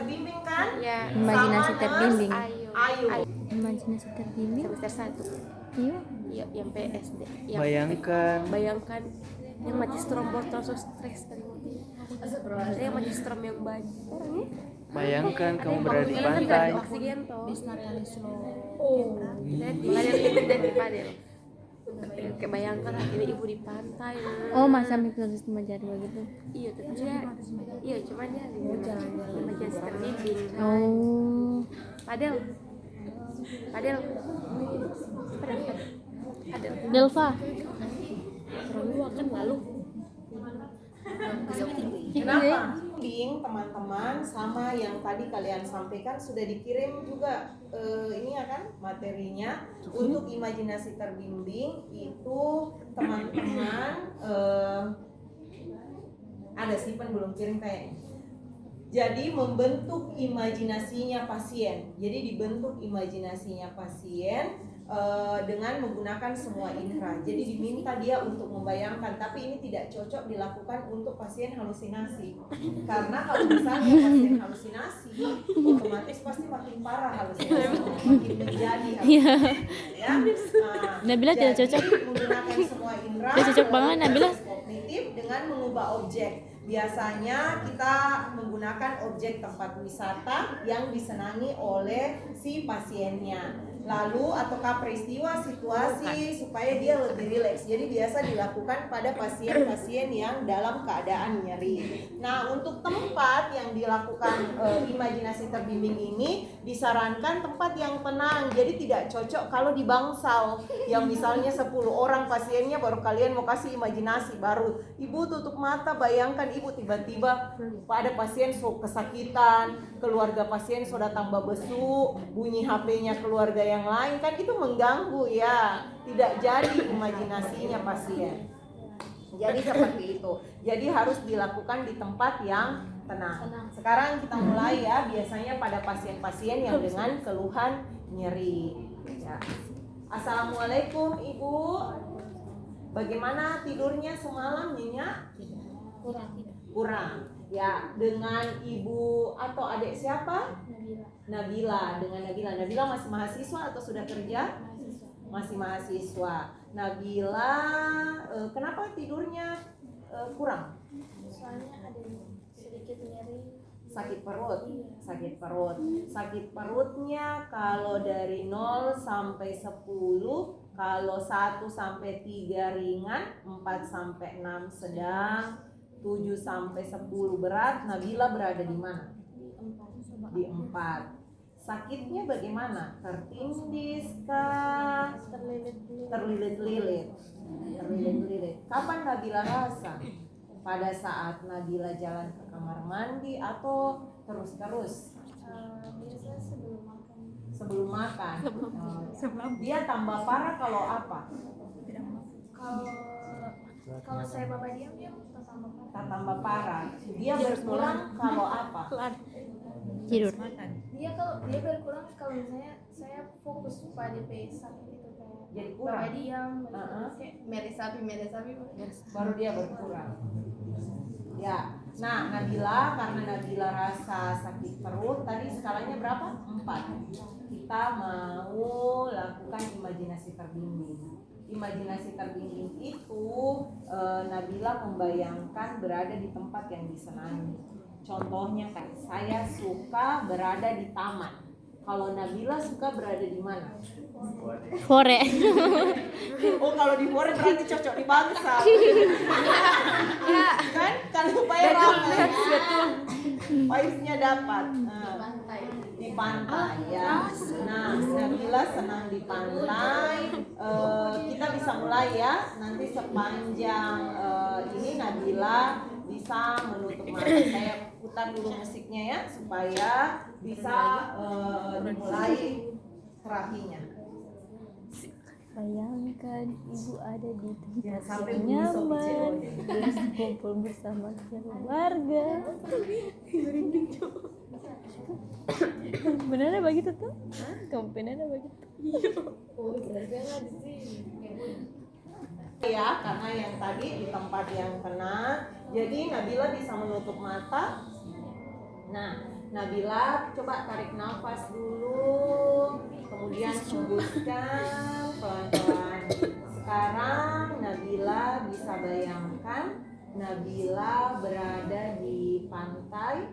terbimbing kan? Ya. Imajinasi Sama terbimbing. Ayu. Imajinasi terbimbing. Semester 1. Iya. Iya, yang PSD. Bayangkan Yang magistrom botol so stres kan. Ada yang magistrom yang banyak orangnya. Bayangkan kamu berada di pantai. Oksigen toh. Oh. Padel itu jadi padel. Kayak bayangkan ini ibu di pantai. Oh, masa mikrosis menjadi begitu. Iya, tapi dia cuman dia imajinasi terbimbing. Oh. Padel. Padel. Delva. Terlalu kan lalu. Kenapa? Bimbing teman-teman sama yang tadi kalian sampaikan sudah dikirim juga ini ya kan materinya untuk imajinasi terbimbing itu teman-teman ada Sipan belum kirim kayaknya. Jadi membentuk imajinasinya pasien. Jadi dibentuk imajinasinya pasien dengan menggunakan semua indera. Jadi diminta dia untuk membayangkan, tapi ini tidak cocok dilakukan untuk pasien halusinasi. Karena kalau misalnya pasien halusinasi, otomatis pasti makin parah halusinasi, makin menjadi halusinasi. Ya. Nabila tidak cocok. Menggunakan semua indera. Tidak cocok banget Nabila. Kognitif dengan mengubah objek. Biasanya kita menggunakan objek tempat wisata yang disenangi oleh si pasiennya. Lalu ataukah peristiwa situasi supaya dia lebih rileks. Jadi biasa dilakukan pada pasien-pasien yang dalam keadaan nyeri. Nah, untuk tempat yang dilakukan imajinasi terbimbing ini disarankan tempat yang tenang. Jadi tidak cocok kalau di bangsal yang misalnya 10 orang pasiennya baru kalian mau kasih imajinasi baru. Ibu tutup mata, bayangkan ibu tiba-tiba pada pasien kesakitan, keluarga pasien sudah tambah besuk, bunyi HP-nya keluarga yang lain, kan itu mengganggu ya, tidak jadi imajinasinya pasien. Jadi seperti itu. Jadi harus dilakukan di tempat yang tenang. Sekarang kita mulai ya, biasanya pada pasien-pasien yang dengan keluhan nyeri. Ya. Assalamualaikum Ibu. Bagaimana tidurnya semalam Nyonya? Kurang. Ya, dengan ibu atau adik siapa? Nabila. Dengan Nabila. Nabila masih mahasiswa atau sudah kerja? Masih mahasiswa. Nabila, kenapa tidurnya kurang? Soalnya ada sedikit nyeri. Sakit perut. Sakit perut. Sakit perutnya kalau dari 0 sampai 10, kalau 1 sampai 3 ringan, 4 sampai 6 sedang, 7 sampai 10 berat. Nabila berada di mana? Di 4. Sakitnya bagaimana? Tertindis kah? Terlilit-lilit. Kapan Nabila rasa? Pada saat Nabila jalan ke kamar mandi atau terus-terus? Biasanya sebelum makan. Sebelum makan. Dia tambah parah kalau apa? Kalau saya bawa diam dia Tambah parah. Dia berkurang kalau apa? Tidur. Dia berkurang kalau misalnya saya fokus pada PS1 itu kayak Jadi kurang. bawa diam, kayak meresapi Baru dia berkurang. Ya. Nah, Nabila, karena Nabila rasa sakit perut, tadi skalanya berapa? 4. Kita mau lakukan imajinasi terbimbing. Imajinasi terbimbing itu Nabila membayangkan berada di tempat yang disenangi. Contohnya kan, saya suka berada di taman. Kalau Nabila suka berada di mana? Fore. Oh, kalau di Fore berarti cocok di bangsa. Kan? Kalau supaya ramai. Vibes-nya dapat. Di pantai ya. Nah, Nabila senang di pantai. Kita bisa mulai ya. Nanti sepanjang ini Nabila bisa menutup mata. Saya putar dulu musiknya ya supaya bisa dimulai terapinya. Bayangkan ibu ada di tempat Sampai yang bunyi nyaman, sopi berkumpul bersama keluarga. Benar begitu tuh? Kamu benar begitu? Ya, karena yang tadi di tempat yang tenang, jadi Nabila bisa menutup mata. Nah, Nabila coba tarik nafas dulu, kemudian hembuskan pelan-pelan. Sekarang Nabila bisa bayangkan Nabila berada di pantai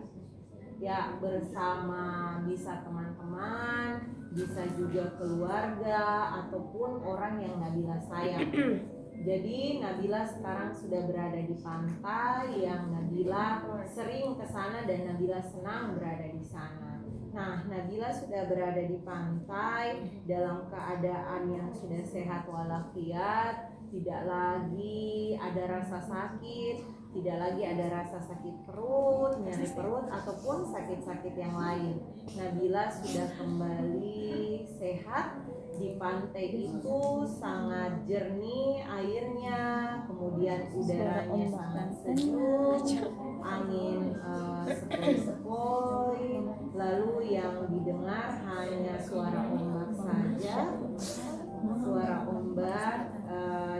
ya, bersama bisa teman-teman, bisa juga keluarga ataupun orang yang Nabila sayang. Jadi Nabila sekarang sudah berada di pantai yang Nabila sering ke sana dan Nabila senang berada di sana. Nah, Nabila sudah berada di pantai dalam keadaan yang sudah sehat walafiat, tidak lagi ada rasa sakit, tidak lagi ada rasa sakit perut, nyeri perut ataupun sakit-sakit yang lain. Nabila sudah kembali sehat. Di pantai itu sangat jernih airnya, kemudian udaranya sangat sejuk, angin sepoi-sepoi, lalu yang didengar hanya suara ombak saja, suara ombak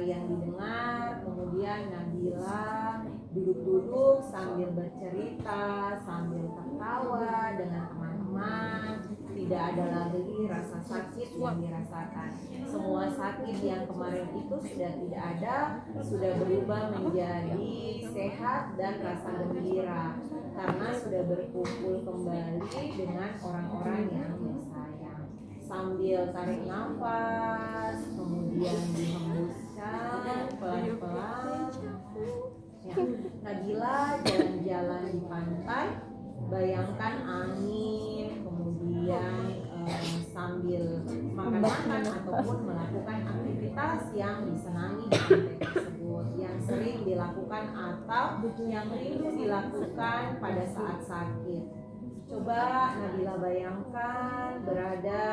yang didengar. Kemudian Nabila duduk-duduk sambil bercerita, sambil tertawa dengan teman-teman. Tidak ada lagi rasa sakit yang dirasakan. Semua sakit yang kemarin itu sudah tidak ada, sudah berubah menjadi sehat dan rasa gembira karena sudah berkumpul kembali dengan orang-orang yang disayang. Sambil tarik nafas, kemudian dihembuskan pelan-pelan. Ya. Nabila jalan-jalan di pantai, bayangkan angin, kemudian sambil makan-makan ataupun melakukan aktivitas yang disenangi di pantai tersebut, yang sering dilakukan atau yang rindu dilakukan pada saat sakit. Coba Nabila bayangkan berada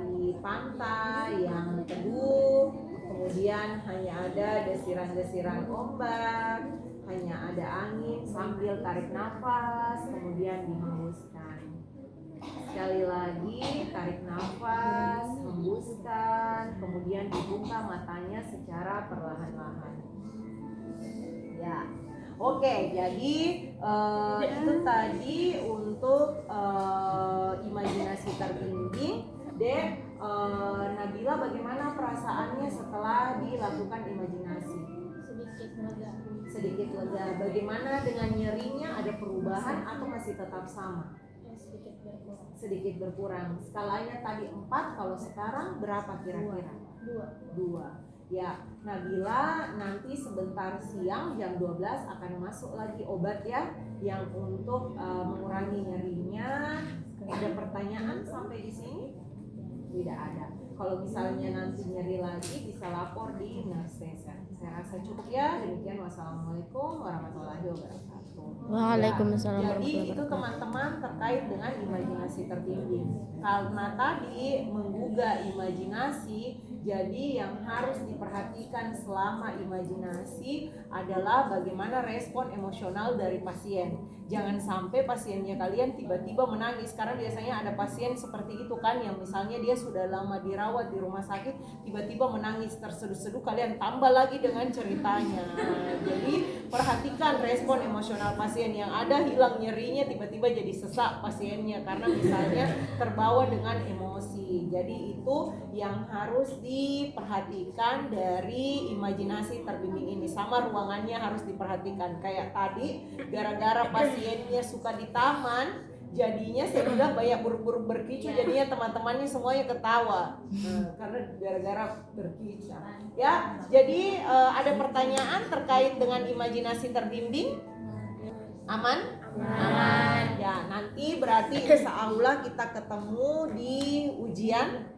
di pantai yang teduh, kemudian hanya ada desiran-desiran ombak, hanya ada angin, sambil tarik nafas kemudian dihembuskan. Sekali lagi tarik nafas, hembuskan, kemudian dibuka matanya secara perlahan-lahan. Ya, oke. Jadi itu tadi untuk imajinasi terbimbing. Dek, Nabila bagaimana perasaannya setelah dilakukan imajinasi? Sedikit lega. Bagaimana dengan nyerinya, ada perubahan atau masih tetap sama? Sedikit berkurang. Skalanya tadi 4, kalau sekarang berapa kira-kira? 2. Ya, Nabila nanti sebentar siang jam 12 akan masuk lagi obat ya, yang untuk mengurangi nyerinya. Ada pertanyaan sampai di sini? Tidak ada. Kalau misalnya nanti nyeri lagi bisa lapor di nurse station. Saya rasa cukup ya. Demikian, wassalamualaikum warahmatullahi wabarakatuh. Waalaikumsalam Ya, jadi warahmatullahi itu wabarakatuh. teman-teman terkait dengan imajinasi terbimbing. Karena tadi menggugah imajinasi, jadi yang harus diperhatikan selama imajinasi adalah bagaimana respon emosional dari pasien. Jangan sampai pasiennya kalian tiba-tiba menangis, karena biasanya ada pasien seperti itu kan, yang misalnya dia sudah lama dirawat di rumah sakit, tiba-tiba menangis terseduh-seduh, kalian tambah lagi dengan ceritanya. Jadi perhatikan respon emosional pasien, yang ada hilang nyerinya tiba-tiba jadi sesak pasiennya karena misalnya terbawa dengan emosi. Jadi itu yang harus diperhatikan dari imajinasi terbimbing ini. Sama ruangannya harus diperhatikan. Kayak tadi, gara-gara pasiennya suka di taman, jadinya saya udah banyak buruk-buruk berkicau, jadinya teman-temannya semuanya ketawa karena gara-gara berkicau. Ya, jadi ada pertanyaan terkait dengan imajinasi terbimbing? Aman? Aman. Ya, nanti berarti insya Allah kita ketemu di ujian.